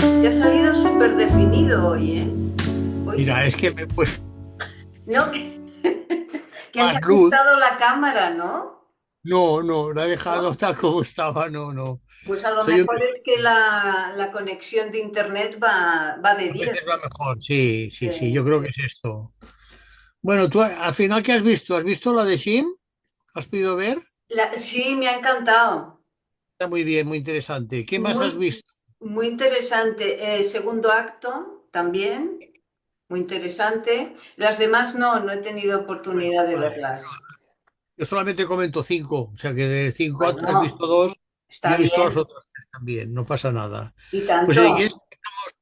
Te ha salido súper definido hoy, ¿eh? Hoy sí. Mira, es que me he puesto No, que has más luz. ajustado la cámara, ¿no? No, no, la he dejado ¿No? tal como estaba. No, no. Pues a lo Soy un mejor es que la conexión de internet va de A 10. veces va mejor. Sí, sí, sí. Yo Sí, creo sí. que es esto. Bueno, tú al final, ¿qué has visto? ¿Has visto la de Jim? ¿Has podido ver? Sí, me ha encantado. Está muy bien, muy interesante. ¿Qué más has Muy, visto? muy interesante. Segundo acto también, muy interesante. Las demás no he tenido Bueno, oportunidad de vale. verlas. Yo solamente comento cinco, o sea que de cinco has Bueno, visto dos, yo está he visto las bien. otras tres también, no pasa nada. Y Pues si quieres, tanto.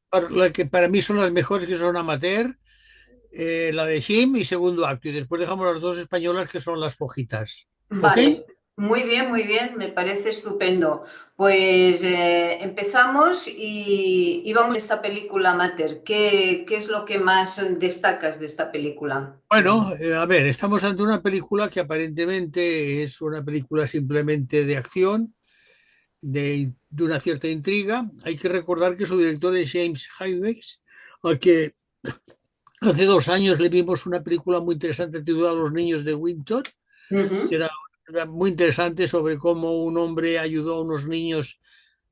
para la que para mí son las mejores, que son Amateur, la de Jim y Segundo Acto, y después dejamos las dos españolas que son las flojitas. ¿Ok? Vale, muy bien, me parece estupendo. Pues empezamos y vamos a esta película Mater. ¿Qué es lo que más destacas de esta película? Bueno, a ver, estamos ante una película que aparentemente es una película simplemente de acción, de una cierta intriga. Hay que recordar que su director es James Hawes, al que hace 2 años le vimos una película muy interesante titulada Los niños de Winton, que Ujú. era muy interesante sobre cómo un hombre ayudó a unos niños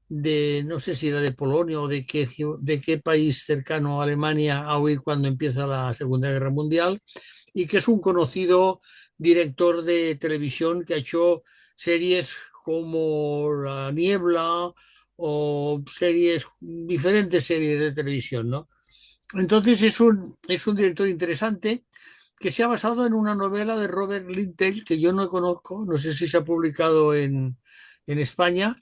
de, no sé si era de Polonia o de qué país cercano a Alemania a huir cuando empieza la Segunda Guerra Mundial, y que es un conocido director de televisión que ha hecho series como La Niebla o diferentes series de televisión, ¿no? Entonces es un director interesante que se ha basado en una novela de Robert Lintel que yo no conozco, no sé si se ha publicado en España,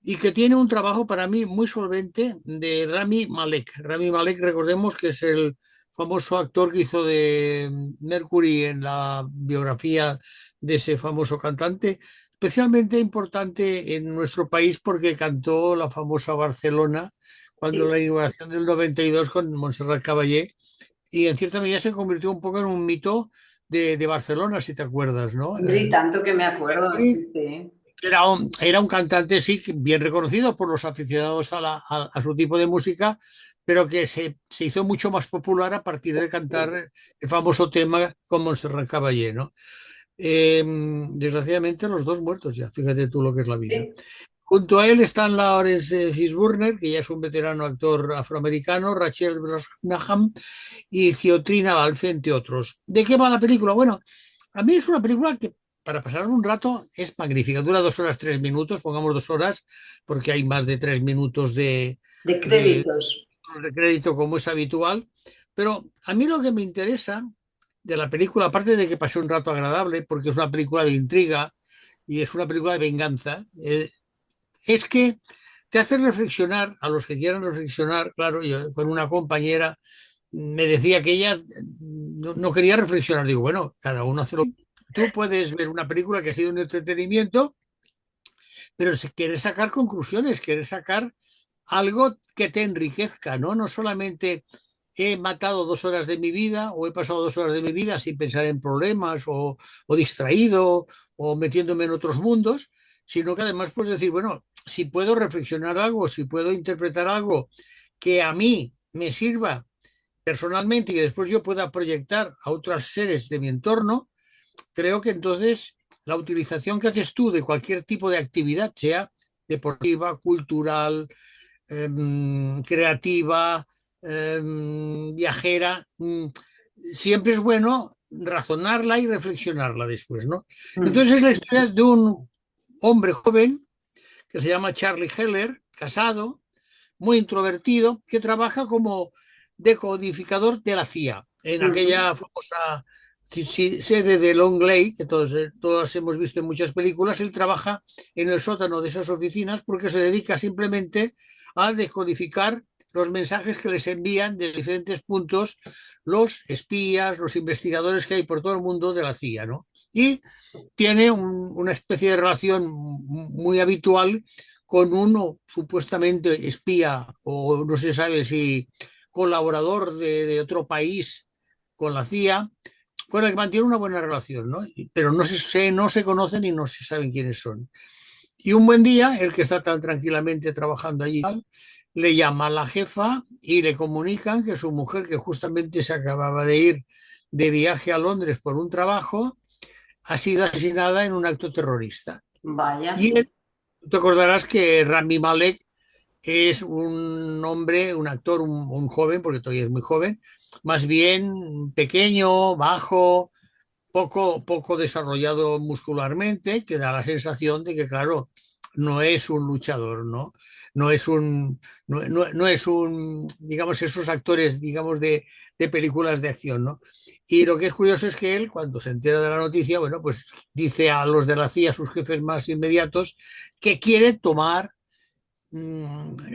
y que tiene un trabajo para mí muy solvente de Rami Malek. Rami Malek, recordemos que es el famoso actor que hizo de Mercury en la biografía de ese famoso cantante, especialmente importante en nuestro país porque cantó la famosa Barcelona cuando Sí, la inauguración del 92 con Montserrat Caballé, y en cierta medida se convirtió un poco en un mito de Barcelona, si te acuerdas, ¿no? hombre, y tanto que me acuerdo, Mercury sí, sí. era un cantante, sí, bien reconocido por los aficionados a su tipo de música, pero que se hizo mucho más popular a partir de cantar el famoso tema con Montserrat Caballé, ¿no? Desgraciadamente los dos muertos ya, fíjate tú lo que es la vida. Sí. Junto a él están Lawrence Fishburne, que ya es un veterano actor afroamericano, Rachel Brosnahan y Ciotrina Balfe, entre otros. ¿De qué va la película? Bueno, a mí es una película que para pasar un rato es magnífica. Dura 2 horas 3 minutos, pongamos 2 horas, porque hay más de 3 minutos De de, créditos. de crédito como es habitual. Pero a mí lo que me interesa de la película, aparte de que pasé un rato agradable, porque es una película de intriga y es una película de venganza, es que te hace reflexionar a los que quieran reflexionar. Claro, yo con una compañera me decía que ella no quería reflexionar. Digo, bueno, cada uno hace lo que... Tú puedes ver una película que ha sido un entretenimiento, pero si quieres sacar conclusiones, quieres sacar algo que te enriquezca, ¿no? No solamente he matado 2 horas de mi vida o he pasado 2 horas de mi vida sin pensar en problemas o distraído o metiéndome en otros mundos, sino que además puedes decir, bueno, si puedo reflexionar algo, si puedo interpretar algo que a mí me sirva personalmente y que después yo pueda proyectar a otros seres de mi entorno, creo que entonces la utilización que haces tú de cualquier tipo de actividad, sea deportiva, cultural, creativa, viajera, siempre es bueno razonarla y reflexionarla después, ¿no? Mm. Entonces es la historia de un hombre joven que se llama Charlie Heller, casado, muy introvertido, que trabaja como decodificador de la CIA en Ujú. aquella famosa sede de Long Lake, que todos hemos visto en muchas películas. Él trabaja en el sótano de esas oficinas porque se dedica simplemente a decodificar los mensajes que les envían de diferentes puntos los espías, los investigadores que hay por todo el mundo de la CIA, ¿no? Y tiene una especie de relación muy habitual con uno supuestamente espía o no se sabe si colaborador de otro país con la CIA, con el que mantiene una buena relación, ¿no? Pero no se conocen y no se saben quiénes son. Y un buen día, el que está tan tranquilamente trabajando allí, le llama a la jefa y le comunican que su mujer, que justamente se acababa de ir de viaje a Londres por un trabajo, ha sido asesinada en un acto terrorista. Vaya. Y él, te acordarás que Rami Malek es un hombre, un actor, un joven, porque todavía es muy joven, más bien pequeño, bajo, poco desarrollado muscularmente, que da la sensación de que, claro, no es un luchador, ¿no? No es no es un, digamos, esos actores, digamos, de películas de acción, ¿no? Y lo que es curioso es que él, cuando se entera de la noticia, bueno, pues dice a los de la CIA, a sus jefes más inmediatos, que quiere tomar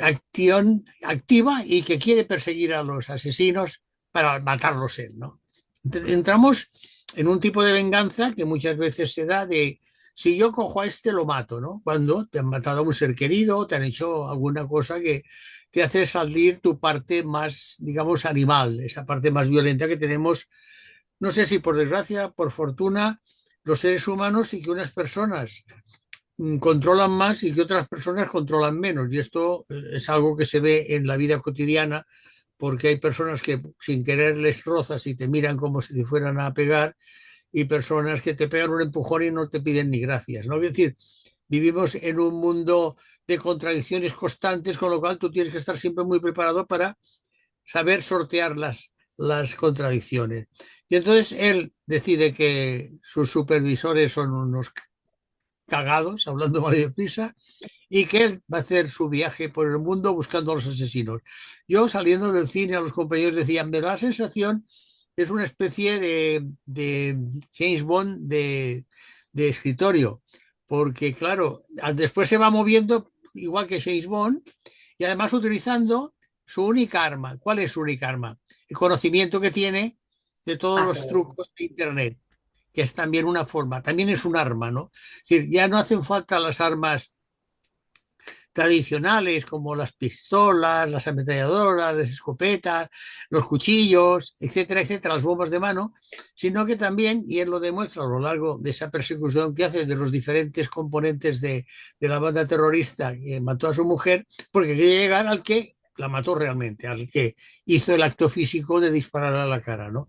acción activa y que quiere perseguir a los asesinos para matarlos él, ¿no? Entramos en un tipo de venganza que muchas veces se da de si yo cojo a este lo mato, ¿no? Cuando te han matado a un ser querido, te han hecho alguna cosa que te hace salir tu parte más, digamos, animal, esa parte más violenta que tenemos, no sé si por desgracia, por fortuna, los seres humanos y que unas personas controlan más y que otras personas controlan menos. Y esto es algo que se ve en la vida cotidiana porque hay personas que sin querer les rozas y te miran como si te fueran a pegar y personas que te pegan un empujón y no te piden ni gracias, ¿no? Es decir, vivimos en un mundo de contradicciones constantes, con lo cual tú tienes que estar siempre muy preparado para saber sortear las contradicciones. Y entonces él decide que sus supervisores son unos cagados, hablando mal y deprisa, y que él va a hacer su viaje por el mundo buscando a los asesinos. Yo saliendo del cine a los compañeros decían, me da la sensación que es una especie de James Bond de escritorio, porque claro, después se va moviendo igual que James Bond y además utilizando su única arma. ¿Cuál es su única arma? El conocimiento que tiene de todos Ah, los trucos de Internet, que es también una forma, también es un arma, ¿no? Es decir, ya no hacen falta las armas tradicionales como las pistolas, las ametralladoras, las escopetas, los cuchillos, etcétera, etcétera, las bombas de mano, sino que también, y él lo demuestra a lo largo de esa persecución que hace de los diferentes componentes de la banda terrorista que mató a su mujer, porque quiere llegar al que la mató realmente, al que hizo el acto físico de disparar a la cara, ¿no?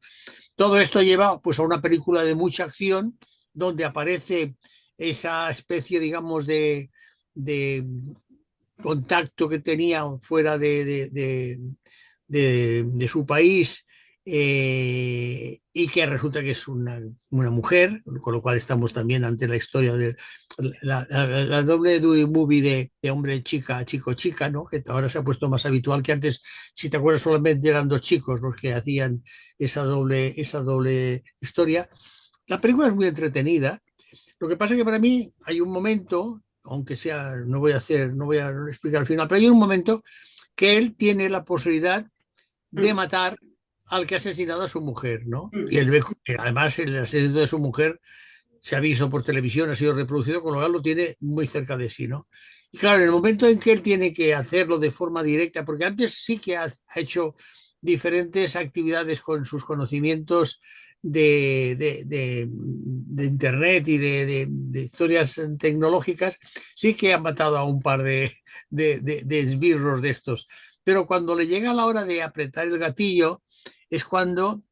Todo esto lleva pues a una película de mucha acción donde aparece esa especie, digamos, de contacto que tenía fuera de su país y que resulta que es una mujer, con lo cual estamos también ante la historia de la doble movie de hombre, chica, chico, chica, ¿no? Que ahora se ha puesto más habitual que antes, si te acuerdas, solamente eran dos chicos los que hacían esa doble historia. La película es muy entretenida. Lo que pasa es que para mí hay un momento, aunque sea, no voy a explicar al final, pero hay un momento que él tiene la posibilidad de mm, matar al que ha asesinado a su mujer, ¿no? Y mm. él ve que además el asesinato de su mujer se ha visto por televisión, ha sido reproducido, con lo cual lo tiene muy cerca de sí, ¿no? Y claro, en el momento en que él tiene que hacerlo de forma directa, porque antes sí que ha hecho diferentes actividades con sus conocimientos de Internet y de historias tecnológicas, sí que ha matado a un par de esbirros de estos. Pero cuando le llega la hora de apretar el gatillo, es cuando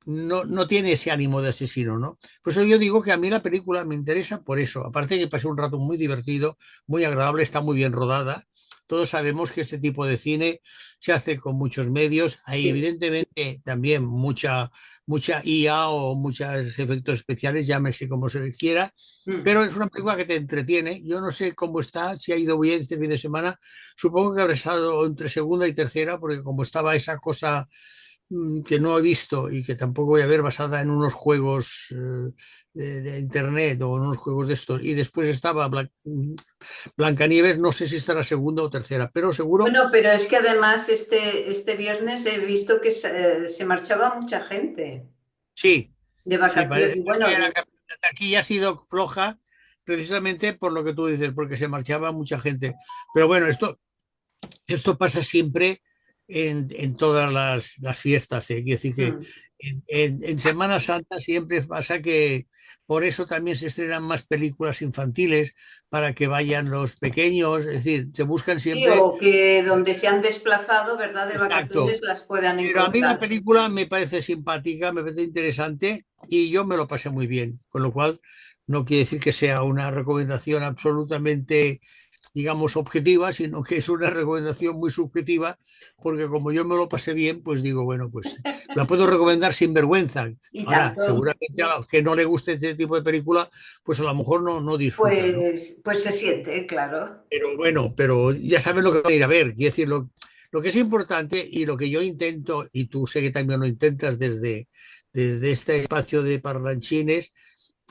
no tiene ese ánimo de asesino, ¿no? Por eso yo digo que a mí la película me interesa por eso. Aparte que pasé un rato muy divertido, muy agradable, está muy bien rodada. Todos sabemos que este tipo de cine se hace con muchos medios. Hay Sí. evidentemente también mucha IA o muchos efectos especiales, llámese como se les quiera, Mm. pero es una película que te entretiene. Yo no sé cómo está, si ha ido bien este fin de semana. Supongo que habrá estado entre segunda y tercera, porque como estaba esa cosa que no he visto y que tampoco voy a ver basada en unos juegos de internet o en unos juegos de estos. Y después estaba Blancanieves, no sé si estará segunda o tercera, pero seguro Bueno, pero es que además este viernes he visto que se marchaba mucha gente sí, de sí, vacaciones. parece Y bueno, que aquí ha sido floja precisamente por lo que tú dices, porque se marchaba mucha gente. Pero bueno, esto pasa siempre en todas las fiestas. Quiere decir que mm. En Semana Santa siempre pasa que por eso también se estrenan más películas infantiles para que vayan los pequeños, es decir, se buscan Sí, siempre, o que donde se han desplazado, ¿verdad? De exacto. vacaciones las puedan Pero a mí la encontrar. película me parece simpática, me parece interesante y yo me lo pasé muy bien, con lo cual no quiere decir que sea una recomendación absolutamente, digamos, objetiva, sino que es una recomendación muy subjetiva, porque como yo me lo pasé bien, pues digo, bueno, pues la puedo recomendar sin vergüenza. Y Ahora, tanto, seguramente a los que no le guste este tipo de película, pues a lo mejor no disfruta, ¿no? pues se siente, claro. Pero bueno, pero ya saben lo que van a ir a ver. Quiero decir, lo que es importante y lo que yo intento, y tú sé que también lo intentas desde este espacio de parlanchines,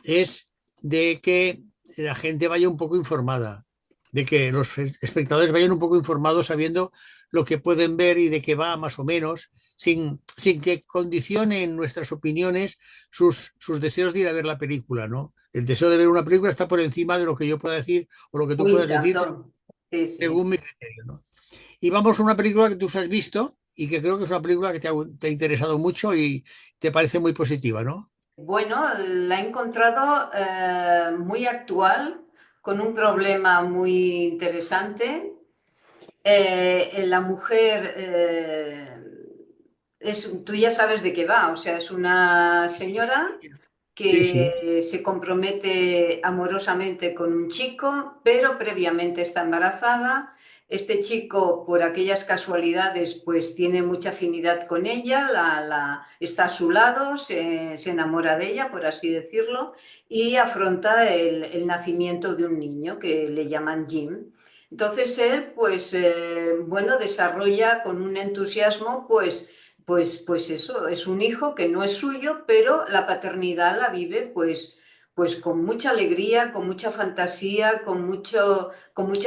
es de que la gente vaya un poco informada, de que los espectadores vayan un poco informados sabiendo lo que pueden ver y de qué va más o menos, sin que condicionen nuestras opiniones sus deseos de ir a ver la película, ¿no? El deseo de ver una película está por encima de lo que yo pueda decir o lo que tú Y puedas decir tanto. Sí, según sí. mi criterio, ¿no? Y vamos a una película que tú has visto y que creo que es una película que te ha interesado mucho y te parece muy positiva, ¿no? Bueno, la he encontrado muy actual, con un problema muy interesante. La mujer tú ya sabes de qué va, o sea, es una señora Sí, sí. que se compromete amorosamente con un chico, pero previamente está embarazada. Este chico, por aquellas casualidades, pues tiene mucha afinidad con ella, está a su lado, se enamora de ella, por así decirlo, y afronta el nacimiento de un niño que le llaman Jim. Entonces él, pues, bueno, desarrolla con un entusiasmo, pues eso, es un hijo que no es suyo, pero la paternidad la vive, pues con mucha alegría, con mucha fantasía, con mucho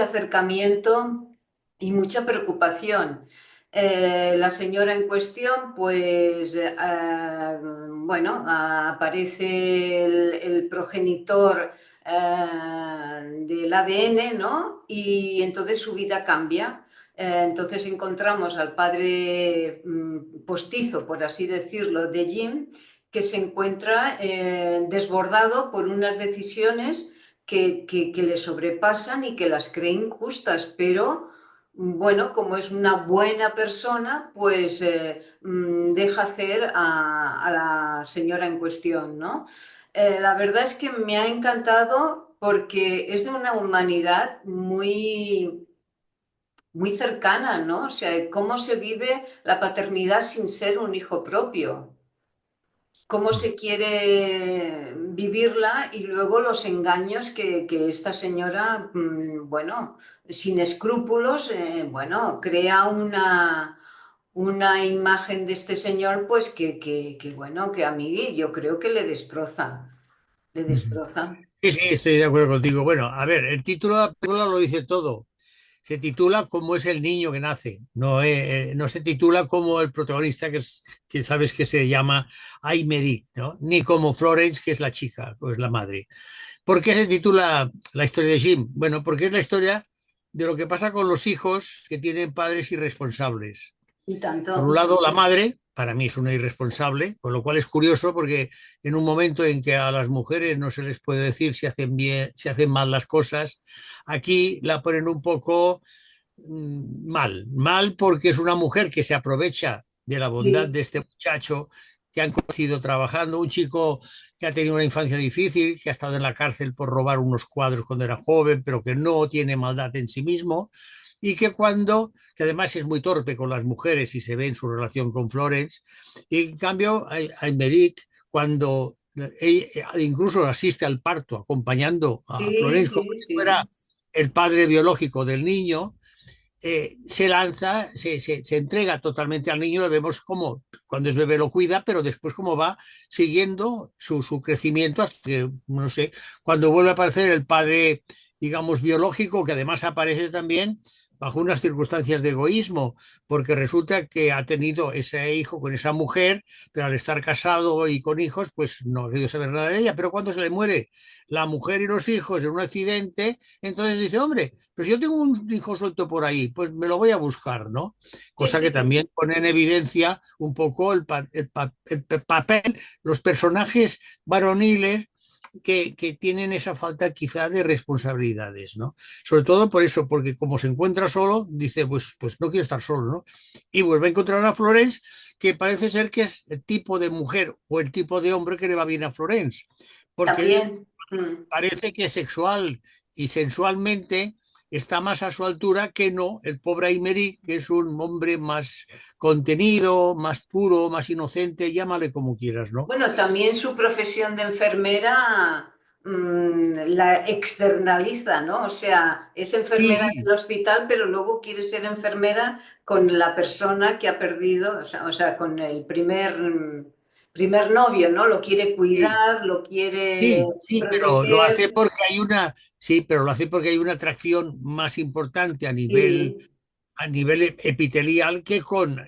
acercamiento y mucha preocupación. La señora en cuestión, pues, bueno, aparece el progenitor del ADN, ¿no? Y entonces su vida cambia. Entonces encontramos al padre postizo, por así decirlo, de Jim, que se encuentra desbordado por unas decisiones que le sobrepasan y que las cree injustas, pero bueno, como es una buena persona, pues deja hacer a la señora en cuestión, ¿no? La verdad es que me ha encantado porque es de una humanidad muy cercana, ¿no? O sea, cómo se vive la paternidad sin ser un hijo propio, cómo se quiere vivirla y luego los engaños que esta señora, bueno, sin escrúpulos, bueno, crea una imagen de este señor, pues bueno, que a mí yo creo que le destroza, le destroza. Sí, sí, estoy de acuerdo contigo. Bueno, a ver, el título de la película lo dice todo. Se titula Cómo es el niño que nace. No se titula como el protagonista, que sabes que se llama Aymeric, ¿no? Ni como Florence, que es la chica, o es la madre. ¿Por qué se titula la historia de Jim? Bueno, porque es la historia de lo que pasa con los hijos que tienen padres irresponsables. Y Por un tanto. lado, la madre, para mí es una irresponsable, con lo cual es curioso porque en un momento en que a las mujeres no se les puede decir si hacen bien, si hacen mal las cosas, aquí la ponen un poco mal porque es una mujer que se aprovecha de la bondad Sí, de este muchacho que han conocido trabajando, un chico que ha tenido una infancia difícil, que ha estado en la cárcel por robar unos cuadros cuando era joven, pero que no tiene maldad en sí mismo, y que además es muy torpe con las mujeres y se ve en su relación con Florence, y en cambio, Aymeric, cuando incluso asiste al parto acompañando a sí, Florence como sí, si fuera sí. el padre biológico del niño, se lanza, se entrega totalmente al niño, lo vemos como cuando es bebé lo cuida, pero después como va siguiendo su crecimiento hasta que, no sé, cuando vuelve a aparecer el padre, digamos, biológico, que además aparece también bajo unas circunstancias de egoísmo, porque resulta que ha tenido ese hijo con esa mujer, pero al estar casado y con hijos, pues no ha querido saber nada de ella. Pero cuando se le muere la mujer y los hijos en un accidente, entonces dice, hombre, pues yo tengo un hijo suelto por ahí, pues me lo voy a buscar, ¿no? Sí, Cosa que sí. también pone en evidencia un poco el papel, los personajes varoniles que tienen esa falta quizá de responsabilidades, ¿no? Sobre todo por eso, porque como se encuentra solo, dice, pues no quiero estar solo, ¿no? Y vuelve a encontrar a Florence, que parece ser que es el tipo de mujer o el tipo de hombre que le va bien a Florence, porque él También. Mm. parece que sexual y sensualmente está más a su altura que no el pobre Aymeric, que es un hombre más contenido, más puro, más inocente, llámale como quieras, ¿no? Bueno, también su profesión de enfermera la externaliza, ¿no? O sea, es enfermera en Sí, el hospital, pero luego quiere ser enfermera con la persona que ha perdido, o sea, con el primer novio, ¿no? Lo quiere sí. cuidar, lo quiere Sí, sí, pero lo proteger. hace porque hay una, sí, pero lo hace porque hay una atracción más importante Sí, a nivel epitelial que con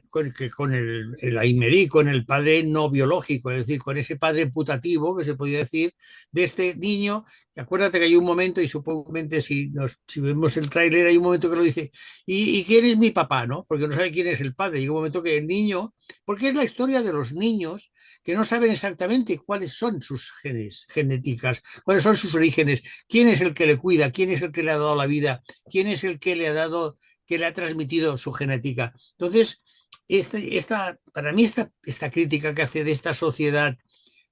el Aymerí, con el padre no biológico, es decir, con ese padre putativo, que se podría decir, de este niño. Acuérdate que hay un momento, y supongo si vemos el tráiler, hay un momento que lo dice, ¿y quién es mi papá? ¿No? Porque no sabe quién es el padre. Llega un momento que el niño, porque es la historia de los niños que no saben exactamente cuáles son sus genes, genéticas, cuáles son sus orígenes, quién es el que le cuida, quién es el que le ha dado la vida, quién es el que le ha dado, que le ha transmitido su genética. Entonces, para mí esta crítica que hace de esta sociedad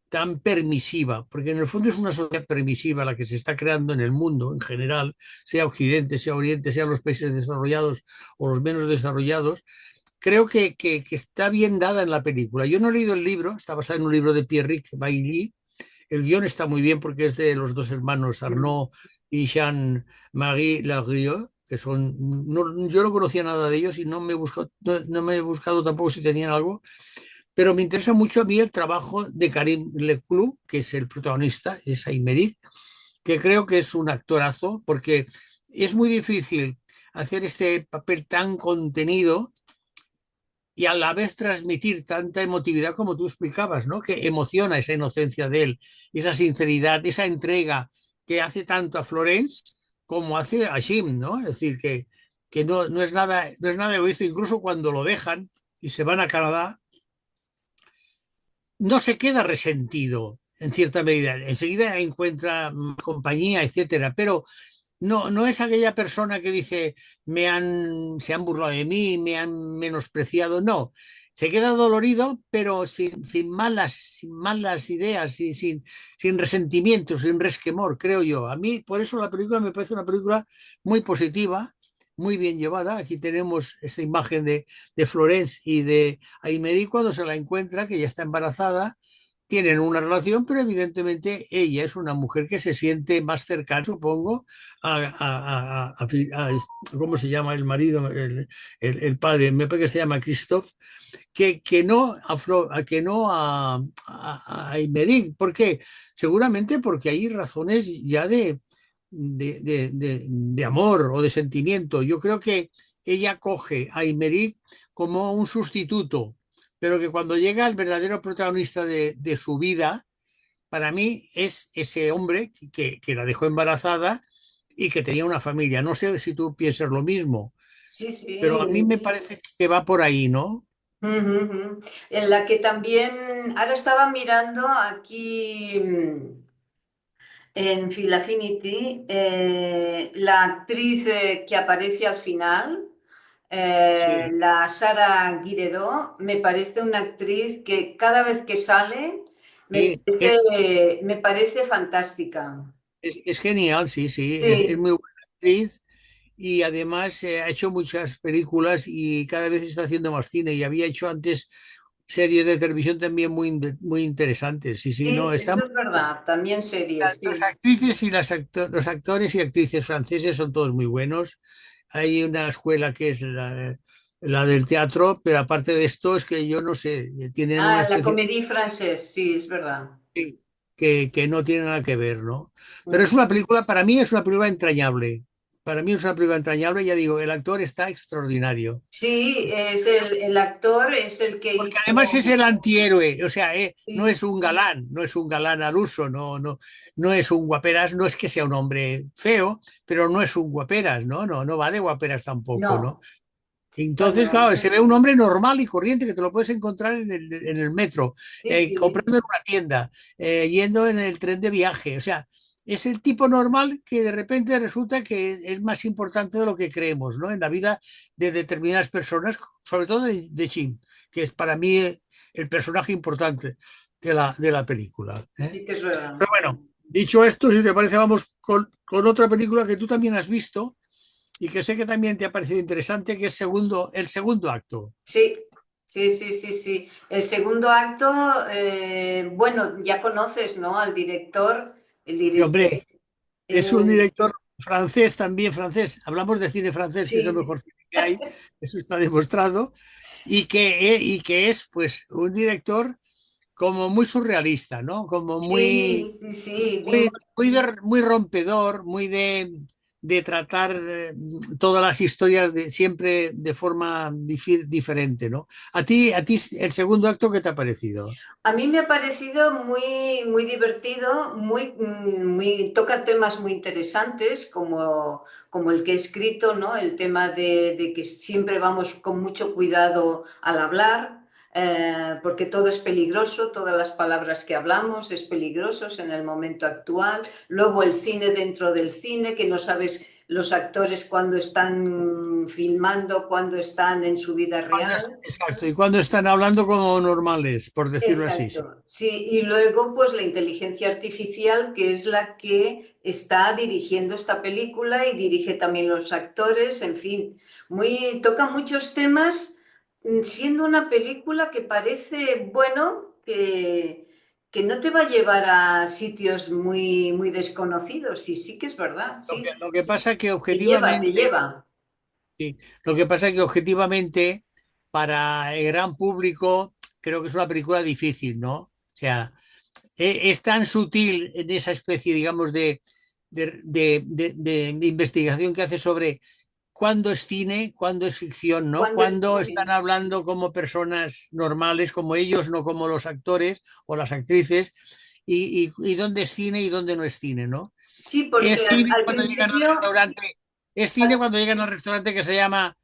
tan permisiva, porque en el fondo es una sociedad permisiva la que se está creando en el mundo en general, sea Occidente, sea Oriente, sean los países desarrollados o los menos desarrollados, creo que está bien dada en la película. Yo no he leído el libro, está basado en un libro de Pierrick Bailly. El guión está muy bien porque es de los dos hermanos Arnaud y Jean-Marie Lagreux, que son, no, yo no conocía nada de ellos y no me he buscado tampoco si tenían algo, pero me interesa mucho a mí el trabajo de Karim Leclou, que es el protagonista, es Aymeric, que creo que es un actorazo, porque es muy difícil hacer este papel tan contenido y a la vez transmitir tanta emotividad como tú explicabas, ¿no? Que emociona esa inocencia de él, esa sinceridad, esa entrega que hace tanto a Florence como hace a Jim, ¿no? Es decir, que no es nada egoísta, incluso cuando lo dejan y se van a Canadá, no se queda resentido en cierta medida. Enseguida encuentra compañía, etcétera, pero no es aquella persona que dice se han burlado de mí, me han menospreciado, no. Se queda dolorido, pero sin malas ideas, sin resentimiento, sin resquemor, creo yo. A mí, por eso la película me parece una película muy positiva, muy bien llevada. Aquí tenemos esta imagen de Florence y de Aimeri cuando se la encuentra, que ya está embarazada, tienen una relación, pero evidentemente ella es una mujer que se siente más cercana, supongo, ¿cómo se llama el marido? El padre, me parece que se llama Christophe, que no que no a Aymeric. ¿Por qué? Seguramente porque hay razones ya de amor o de sentimiento. Yo creo que ella coge a Aymeric como un sustituto, pero que cuando llega el verdadero protagonista de su vida, para mí es ese hombre que la dejó embarazada y que tenía una familia. No sé si tú piensas lo mismo, sí, pero a mí sí. me parece que va por ahí, ¿no? Ujú, ujú. En la que también, ahora estaba mirando aquí en Phil Affinity, la actriz que aparece al final, Sí. la Sara Guirero, me parece una actriz que cada vez que sale me Sí, parece, me parece fantástica. es genial, sí, sí, es Sí, muy buena actriz y además ha hecho muchas películas y cada vez está haciendo más cine y había hecho antes series de televisión también muy interesantes. Sí, sí, no, sí, están eso es verdad, también series, las sí. actrices y los actores y actrices franceses son todos muy buenos. Hay una escuela que es la del teatro, pero aparte de esto es que yo no sé, tienen una Ah, la especie comédie française, sí, es verdad. que no tiene nada que ver, ¿no? Pero es Mm. una película, para mí es una película entrañable. para mí es una película entrañable, ya digo, el actor está extraordinario. Sí, es el actor, es el que Porque además es hizo. el antihéroe, o sea, no Sí, es un galán, no es un galán al uso, no es un guaperas, no es que sea un hombre feo, pero no es un guaperas, no va de guaperas tampoco, ¿no? no, no, Entonces, no. claro, se ve un hombre normal y corriente que te lo puedes encontrar en el metro, Sí, sí. comprando en una tienda, yendo en el tren de viaje. O sea, es el tipo normal que de repente resulta que es más importante de lo que creemos, ¿no? En la vida de determinadas personas, sobre todo de Jim, que es para mí el personaje importante de la película. ¿Eh? Sí que es verdad. Pero bueno, dicho esto, si te parece, vamos con otra película que tú también has visto y que sé que también te ha parecido interesante, que es el segundo acto. Sí, sí, sí, sí, sí. El segundo acto, bueno, ya conoces, ¿no? Al director. El Y director. hombre, es un eh, director francés también, francés. Hablamos de cine francés, que es el sí, mejor cine que hay, eso está demostrado, y que es pues un director como muy surrealista, ¿no? Como sí, sí, sí. muy, muy rompedor, de tratar todas las historias siempre de forma diferente, ¿no? A ti el segundo acto, ¿qué te ha parecido? A mí me ha parecido muy, muy divertido, toca temas muy interesantes como el que he escrito, ¿no? El tema de que siempre vamos con mucho cuidado al hablar, porque todo es peligroso, todas las palabras que hablamos es peligrosos en el momento actual. Luego el cine dentro del cine, que no sabes los actores cuando están filmando, cuando están en su vida real. Exacto, y cuando están hablando como normales, por decirlo así, sí. Exacto, sí, y luego pues la inteligencia artificial que es la que está dirigiendo esta película y dirige también los actores, en fin, toca muchos temas, siendo una película que parece, bueno, que no te va a llevar a sitios muy, muy desconocidos, y sí que es verdad, sí, Lo que pasa que te lleva, te objetivamente, lleva. sí, lo que pasa que objetivamente para el gran público creo que es una película difícil, ¿no? O sea, es tan sutil en esa especie, digamos, de investigación que hace sobre cuándo es cine, cuándo es ficción, ¿no? Cuando es, Cuándo están hablando como personas normales, como ellos, no como los actores o las actrices, y dónde es cine y dónde no es cine, ¿no? sí, porque Es cine al cuando llegan al principio... restaurante, es cine cuando llegan al restaurante que se llama,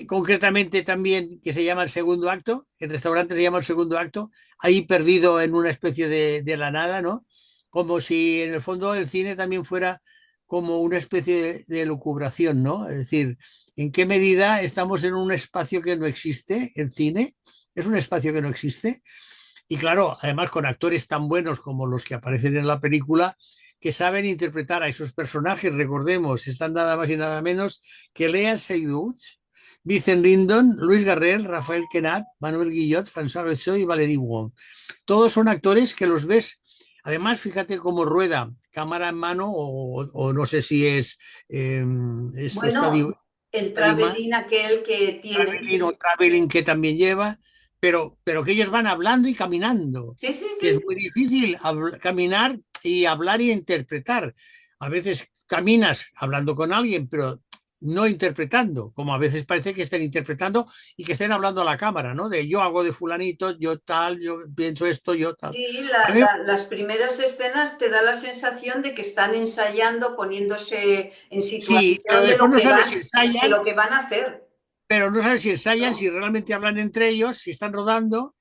concretamente también, que se llama el segundo acto, el restaurante se llama el segundo acto, ahí perdido en una especie de la nada, ¿no? Como si en el fondo el cine también fuera como una especie de lucubración, ¿no? Es decir, ¿en qué medida estamos en un espacio que no existe? El cine es un espacio que no existe. Y claro, además con actores tan buenos como los que aparecen en la película, que saben interpretar a esos personajes, recordemos, están nada más y nada menos que Lea Seydoux, Vincent Lindon, Luis Garrel, Rafael Quenat, Manuel Guillot, François Bessot y Valerie Wong. Todos son actores que los ves, además fíjate cómo rueda, cámara en mano, o no sé si es, esto está Bueno, el travelín aquel que tienen. traveling o traveling que también lleva, pero que ellos van hablando y caminando, Sí, sí, que es sí. muy difícil caminar y hablar y interpretar. A veces caminas hablando con alguien, pero no interpretando, como a veces parece que estén interpretando y que estén hablando a la cámara, ¿no? De yo hago de fulanito, yo tal, yo pienso esto, yo tal. Sí, A mí, las primeras escenas te da la sensación de que están ensayando, poniéndose en sí, pero situación después no sabes si de ensayan, lo que van a hacer, pero no sabes si ensayan, si ¿no? realmente hablan entre ellos, si están rodando,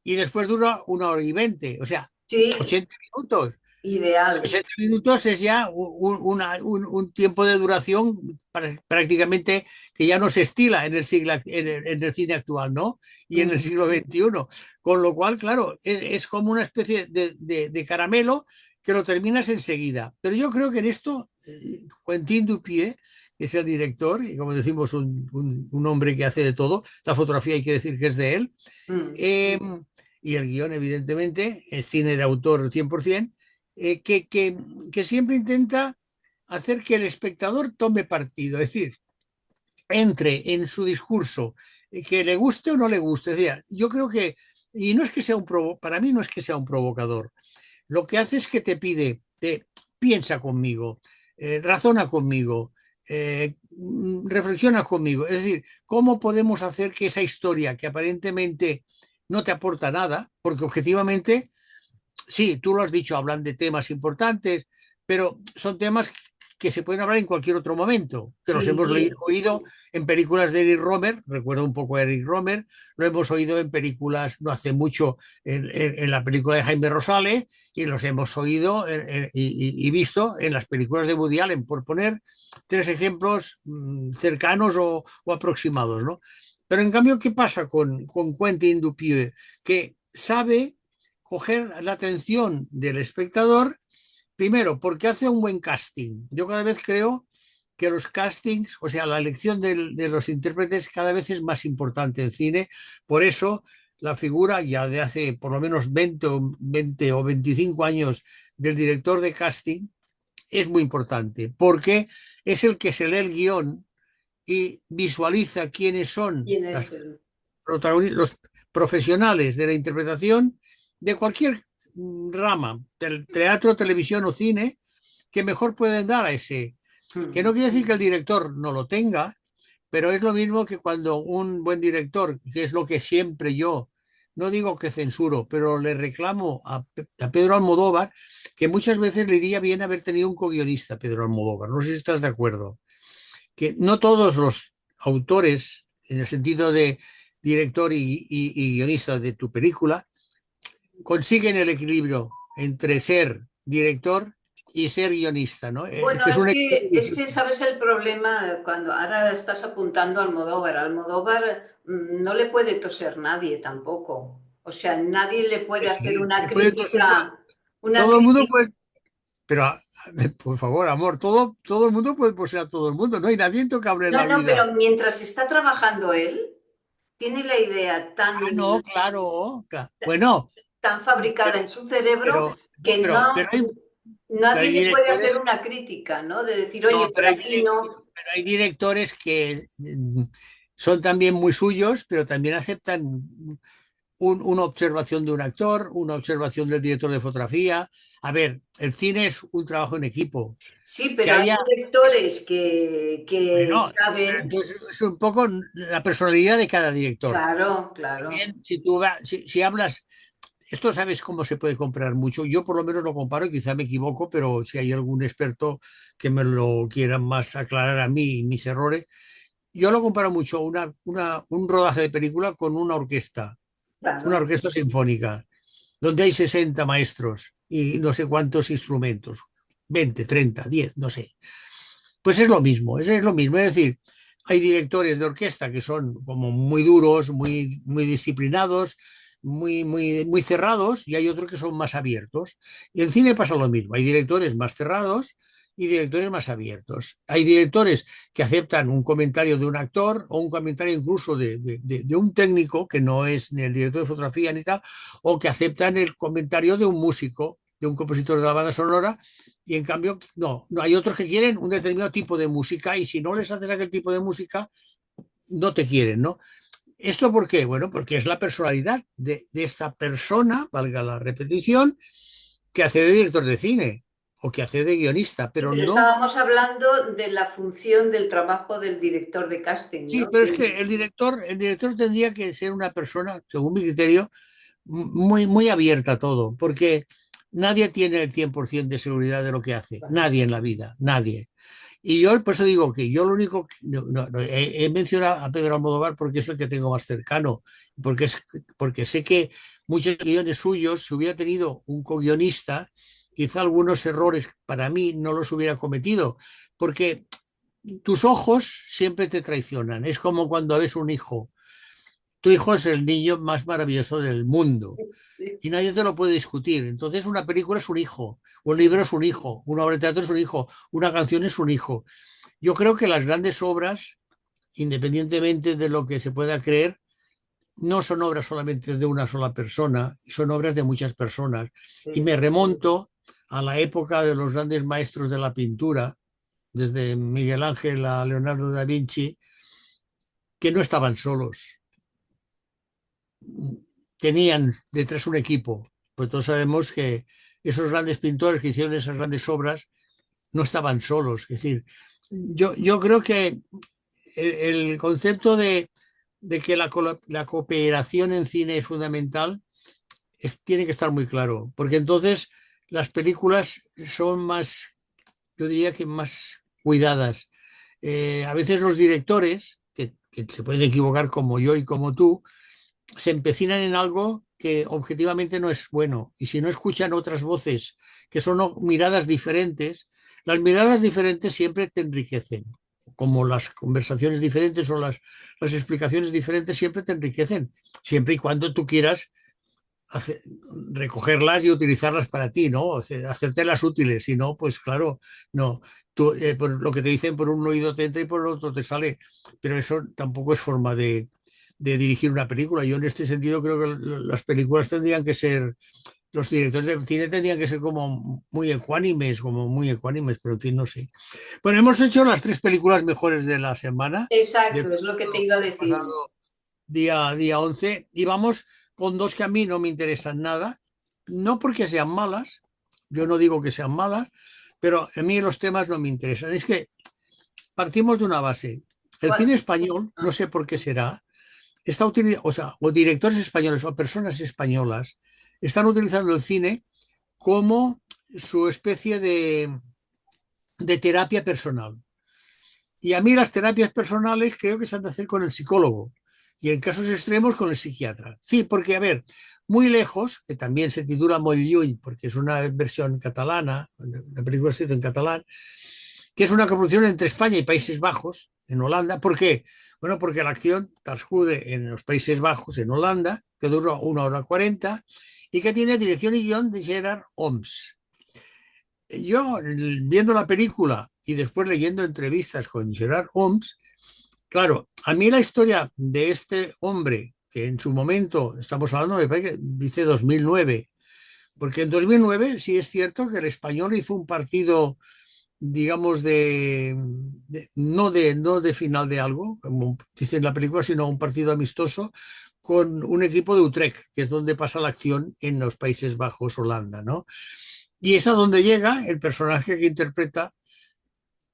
y después dura 1 hora y 20, o sea, Sí, 80 minutos. ideal. 60 minutos es ya un tiempo de duración prácticamente que ya no se estila en el, en el cine actual, ¿no? Y en el Mm. siglo XXI. Con lo cual, claro, es como una especie de caramelo que lo terminas enseguida. Pero yo creo que en esto, Quentin Dupieux, que es el director, y como decimos, un hombre que hace de todo, la fotografía hay que decir que es de él, Mm. eh, y el guión, evidentemente, es cine de autor 100%, eh, que, que, que siempre intenta hacer que el espectador tome partido, es decir, entre en su discurso, que le guste o no le guste. Es decir, yo creo que, y no es que sea para mí no es que sea un provocador, lo que hace es que te pide, piensa conmigo, razona conmigo, reflexiona conmigo. Es decir, ¿cómo podemos hacer que esa historia que aparentemente no te aporta nada, porque objetivamente, sí, tú lo has dicho, hablan de temas importantes, pero son temas que se pueden hablar en cualquier otro momento, que los hemos Sí, oído en películas de Eric Romer, recuerdo un poco a Eric Romer, lo hemos oído en películas no hace mucho, en la película de Jaime Rosales, y los hemos oído y visto en las películas de Woody Allen, por poner tres ejemplos cercanos o aproximados, ¿no? Pero en cambio, ¿qué pasa con Quentin Dupieux? Que sabe coger la atención del espectador. Primero, porque hace un buen casting. Yo cada vez creo que los castings, o sea, la elección de los intérpretes cada vez es más importante en cine. Por eso la figura ya de hace por lo menos 20 o 25 años del director de casting es muy importante, porque es el que se lee el guión y visualiza quiénes son ¿quién es él? los profesionales de la interpretación de cualquier rama, del teatro, televisión o cine, que mejor pueden dar a ese. Que no quiere decir que el director no lo tenga, pero es lo mismo que cuando un buen director, que es lo que siempre yo, no digo que censuro, pero le reclamo a Pedro Almodóvar, que muchas veces le iría bien haber tenido un co-guionista, Pedro Almodóvar. No sé si estás de acuerdo. Que no todos los autores, en el sentido de director y guionista de tu película, consiguen el equilibrio entre ser director y ser guionista, ¿no? Bueno, Que es un es equilibrio. que sabes el problema cuando ahora estás apuntando a Almodóvar. Almodóvar no le puede toser nadie tampoco. O sea, nadie le puede Que hacer sí, que puede toser una todo el mundo crítica. puede, pero por favor, amor, todo el mundo puede poseer a todo el mundo, no hay nadie intocable en No, la no, vida. pero mientras está trabajando él, tiene la idea Ah, no, claro, claro. Bueno, tan fabricada en su cerebro no, que no, pero nadie hay le puede hacer directores. una crítica, ¿no? De decir, oye, No, por aquí no. pero hay directores que son también muy suyos, pero también aceptan una observación de un actor, una observación del director de fotografía. A ver, el cine es un trabajo en equipo. Sí, Que pero hay haya, directores que bueno, pero saben. entonces es un poco la personalidad de cada director. Claro, claro. También, si hablas, esto sabes cómo se puede comparar mucho. Yo por lo menos lo comparo, quizá me equivoco, pero si hay algún experto que me lo quiera más aclarar a mí y mis errores, yo lo comparo mucho un rodaje de película con una Claro. orquesta sinfónica, donde hay 60 maestros y no sé cuántos instrumentos, 20, 30, 10, no sé. Pues es lo mismo. Es decir, hay directores de orquesta que son como muy duros, muy disciplinados, muy cerrados, y hay otros que son más abiertos. Y en cine pasa lo mismo. Hay directores más cerrados y directores más abiertos. Hay directores que aceptan un comentario de un actor o un comentario incluso de un técnico que no es ni el director de fotografía ni tal, o que aceptan el comentario de un músico, de un compositor de la banda sonora, y en cambio, no, hay otros que quieren un determinado tipo de música y si no les haces aquel tipo de música, no te quieren, ¿no? ¿Esto por qué? Bueno, porque es la personalidad de esta persona, valga la repetición, que hace de director de cine o que hace de guionista, Sí, pero pero no. estábamos hablando de la función del trabajo del director de casting, Sí, ¿no? pero es que el director tendría que ser una persona, según mi criterio, muy abierta a todo, porque nadie tiene el 100% de seguridad de lo que hace, nadie en la vida, nadie. Y yo por eso digo que yo lo único que he mencionado a Pedro Almodóvar porque es el que tengo más cercano, porque sé que muchos guiones suyos, si hubiera tenido un co-guionista, quizá algunos errores para mí no los hubiera cometido, porque tus ojos siempre te traicionan. Es como cuando ves un hijo. Tu hijo es el niño más maravilloso del mundo Sí, y nadie te lo puede discutir. Entonces, una película es un hijo, un sí. libro es un hijo, una obra de teatro es un hijo, una canción es un hijo. Yo creo que las grandes obras, independientemente de lo que se pueda creer, no son obras solamente de una sola persona, son obras de muchas personas. Y Sí. me remonto a la época de los grandes maestros de la pintura, desde Miguel Ángel a Leonardo da Vinci, que no estaban solos, tenían detrás un equipo. Pues todos sabemos que esos grandes pintores que hicieron esas grandes obras no estaban solos. Es decir, yo creo que el concepto de que la cooperación en cine es fundamental tiene que estar muy claro, porque entonces las películas son más, yo diría que más cuidadas. A veces los directores, que se pueden equivocar como yo y como tú, se empecinan en algo que objetivamente no es bueno. Y si no escuchan otras voces, que son miradas diferentes, las miradas diferentes siempre te enriquecen. Como las conversaciones diferentes o las explicaciones diferentes siempre te enriquecen, siempre y cuando tú quieras hacer, recogerlas y utilizarlas para ti, ¿no? Hacértelas útiles, si no, pues claro, no. Tú, por lo que te dicen por un oído te entra y por el otro te sale, pero eso tampoco es forma de dirigir una película. Yo en este sentido creo que las películas tendrían que ser, los directores de cine tendrían que ser como muy ecuánimes, pero en fin, no sé. Bueno, hemos hecho las 3 películas mejores de la semana, del Exacto, es lo que te iba a decir. pasado día 11, y vamos con 2 que a mí no me interesan nada, no porque sean malas, yo no digo que sean malas, pero a mí los temas no me interesan. Es que partimos de una base. El ¿Cuál? cine español, no sé por qué será, está utilizando, o sea, o directores españoles o personas españolas están utilizando el cine como su especie de terapia personal. Y a mí las terapias personales creo que se han de hacer con el psicólogo y en casos extremos con el psiquiatra. Sí, porque, a ver, Muy lejos, que también se titula Molt lluny, porque es una versión catalana, la película escrita en catalán, que es una coproducción entre España y Países Bajos, en Holanda. ¿Por qué? Bueno, porque la acción transcurre en los Países Bajos, en Holanda, que dura 1 hora 40 y que tiene dirección y guión de Gerard Homs. Yo, viendo la película y después leyendo entrevistas con Gerard Homs, claro, a mí la historia de este hombre, que en su momento, estamos hablando, me parece que dice 2009, porque en 2009 sí es cierto que el Español hizo un partido, digamos, no de final de algo, como dice en la película, sino un partido amistoso con un equipo de Utrecht, que es donde pasa la acción en los Países Bajos, Holanda, ¿no? Y es a donde llega el personaje que interpreta,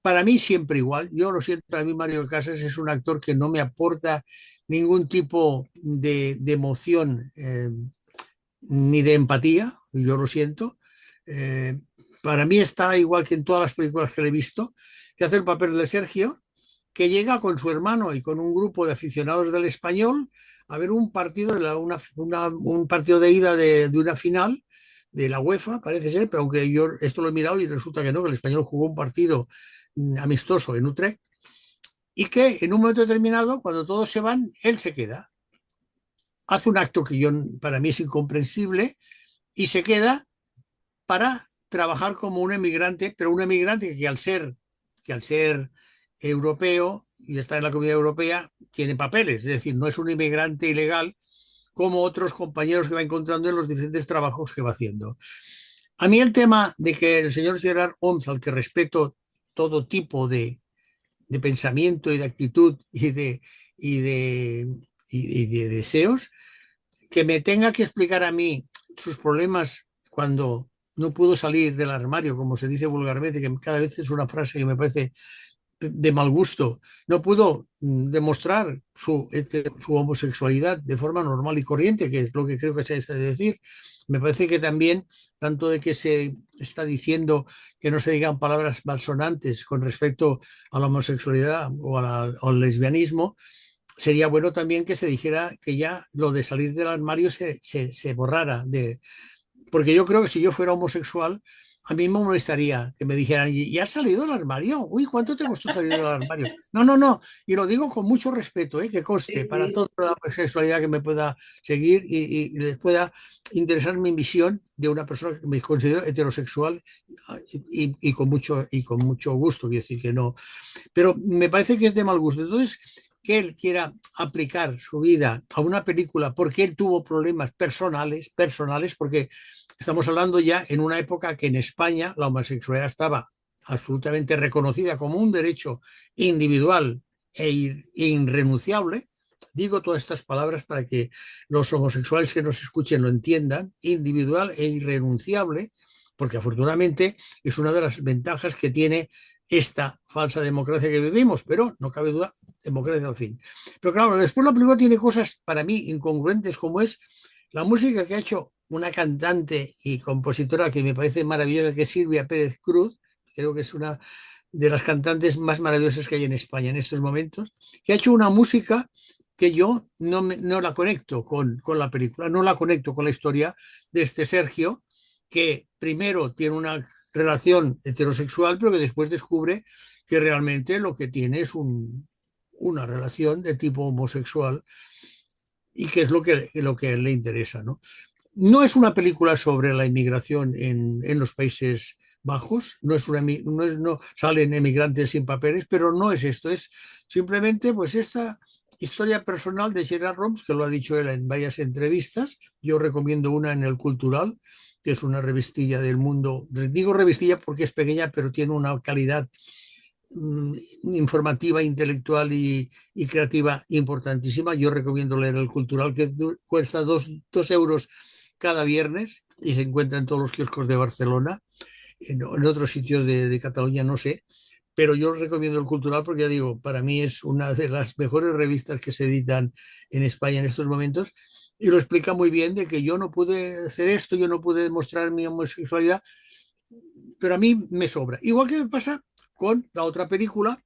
para mí siempre igual. Yo lo siento, para mí Mario Casas es un actor que no me aporta ningún tipo de emoción ni de empatía, yo lo siento. Eh, para mí está igual que en todas las películas que le he visto, que hace el papel de Sergio, que llega con su hermano y con un grupo de aficionados del Español a ver un partido un partido de ida de una final de la UEFA, parece ser, pero aunque yo esto lo he mirado y resulta que no, que el Español jugó un partido amistoso en Utrecht, y que en un momento determinado, cuando todos se van, él se queda. Hace un acto que yo, para mí es incomprensible y se queda para trabajar como un emigrante, pero un emigrante que al ser europeo y está en la Comunidad Europea tiene papeles, es decir, no es un inmigrante ilegal como otros compañeros que va encontrando en los diferentes trabajos que va haciendo. A mí el tema de que el señor Gerard Homs, al que respeto todo tipo de pensamiento y de actitud y de, y de deseos, que me tenga que explicar a mí sus problemas cuando no pudo salir del armario, como se dice vulgarmente, que cada vez es una frase que me parece de mal gusto, no pudo demostrar su homosexualidad de forma normal y corriente, que es lo que creo que se ha de decir. Me parece que también, tanto de que se está diciendo que no se digan palabras malsonantes con respecto a la homosexualidad al lesbianismo, sería bueno también que se dijera que ya lo de salir del armario se borrara. Porque yo creo que si yo fuera homosexual, a mí me molestaría que me dijeran, ¿y has salido del armario? Uy, ¿cuánto te costó salir del armario? No, no, no. Y lo digo con mucho respeto, que conste, Sí, para sí. toda la homosexualidad que me pueda seguir y les pueda interesar mi visión de una persona que me considero heterosexual y con mucho gusto, quiero decir que no, pero me parece que es de mal gusto. Entonces, que él quiera aplicar su vida a una película porque él tuvo problemas personales, porque estamos hablando ya en una época que en España la homosexualidad estaba absolutamente reconocida como un derecho individual e irrenunciable. Digo todas estas palabras para que los homosexuales que nos escuchen lo entiendan: individual e irrenunciable, porque afortunadamente es una de las ventajas que tiene esta falsa democracia que vivimos, pero no cabe duda, democracia al fin. Pero claro, después la película tiene cosas para mí incongruentes, como es la música que ha hecho una cantante y compositora que me parece maravillosa, que es Silvia Pérez Cruz. Creo que es una de las cantantes más maravillosas que hay en España en estos momentos, que ha hecho una música que yo no la conecto con la película, no la conecto con la historia de este Sergio, que primero tiene una relación heterosexual, pero que después descubre que realmente lo que tiene es una relación de tipo homosexual y que es lo que le interesa, ¿no? No es una película sobre la inmigración en los Países Bajos, no salen emigrantes sin papeles, pero no es esto, es simplemente pues esta historia personal de Sherlock Holmes, que lo ha dicho él en varias entrevistas. Yo recomiendo una en El Cultural, que es una revistilla del Mundo. Digo revistilla porque es pequeña, pero tiene una calidad informativa, intelectual y creativa importantísima. Yo recomiendo leer El Cultural, que cuesta 2 euros cada viernes y se encuentra en todos los kioscos de Barcelona. En otros sitios de Cataluña no sé, pero yo recomiendo El Cultural porque ya digo, para mí es una de las mejores revistas que se editan en España en estos momentos, y lo explica muy bien, de que yo no pude hacer esto, yo no pude demostrar mi homosexualidad, pero a mí me sobra. Igual que me pasa con la otra película,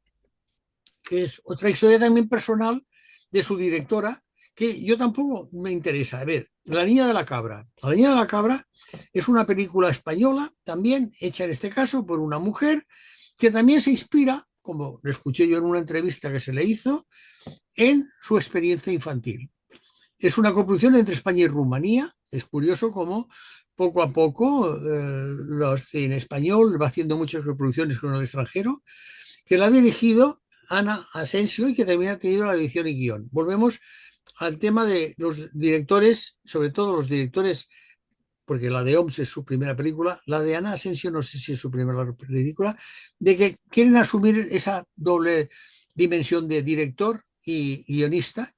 que es otra historia también personal de su directora, que yo tampoco me interesa. A ver, La Niña de la Cabra. La Niña de la Cabra es una película española, también hecha en este caso por una mujer, que también se inspira, como lo escuché yo en una entrevista que se le hizo, en su experiencia infantil. Es una coproducción entre España y Rumanía. Es curioso cómo poco a poco los cine español va haciendo muchas reproducciones con el extranjero, que la ha dirigido Ana Asensio y que también ha tenido la edición y guión. Volvemos al tema de los directores, sobre todo los directores, porque la de Oms es su primera película, la de Ana Asensio no sé si es su primera película, de que quieren asumir esa doble dimensión de director y guionista,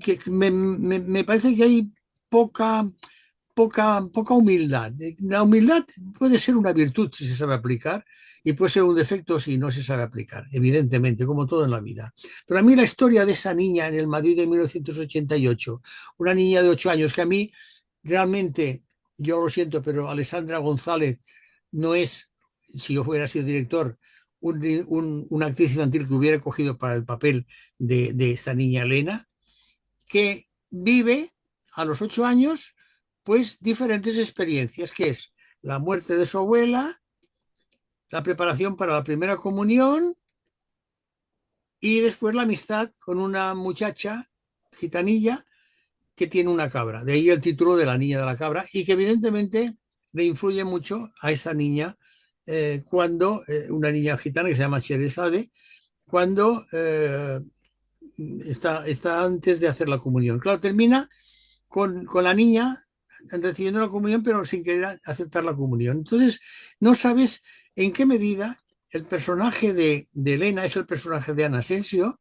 que me parece que hay poca humildad. La humildad puede ser una virtud si se sabe aplicar, y puede ser un defecto si no se sabe aplicar, evidentemente, como todo en la vida. Pero a mí la historia de esa niña en el Madrid de 1988, una niña de 8 años, que a mí realmente, yo lo siento, pero Alessandra González no es, si yo hubiera sido director, una actriz infantil que hubiera cogido para el papel de esta niña Elena, que vive a los 8 años pues diferentes experiencias, que es la muerte de su abuela, la preparación para la primera comunión y después la amistad con una muchacha gitanilla que tiene una cabra. De ahí el título de La Niña de la Cabra, y que evidentemente le influye mucho a esa niña cuando, una niña gitana que se llama Sheresade, cuando está antes de hacer la comunión. Claro, termina con la niña recibiendo la comunión, pero sin querer aceptar la comunión. Entonces, no sabes en qué medida el personaje de Elena es el personaje de Ana Asensio,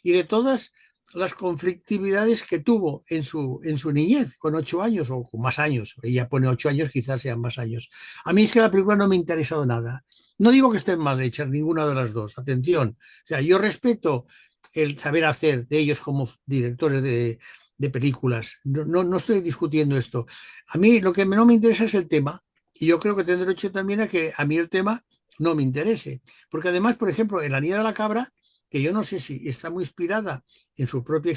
y de todas las conflictividades que tuvo en su niñez, con 8 años o con más años. Ella pone 8 años, quizás sean más años. A mí es que la película no me ha interesado nada. No digo que estén mal hechas ninguna de las dos, atención. O sea, yo respeto el saber hacer de ellos como directores de películas. No estoy discutiendo esto. A mí lo que no me interesa es el tema, y yo creo que tengo derecho también a que a mí el tema no me interese. Porque además, por ejemplo, en La Niña de la Cabra, que yo no sé si está muy inspirada en su propia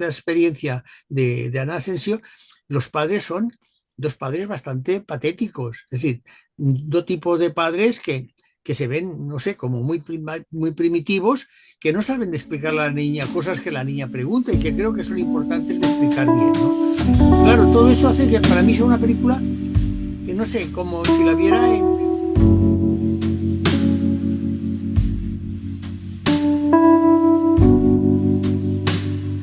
experiencia de Ana Asensio, los padres son 2 padres bastante patéticos. Es decir, 2 tipos de padres que se ven, no sé, como muy primitivos, que no saben explicarle a la niña cosas que la niña pregunta y que creo que son importantes de explicar bien, ¿no? Claro, todo esto hace que para mí sea una película que no sé, como si la viera en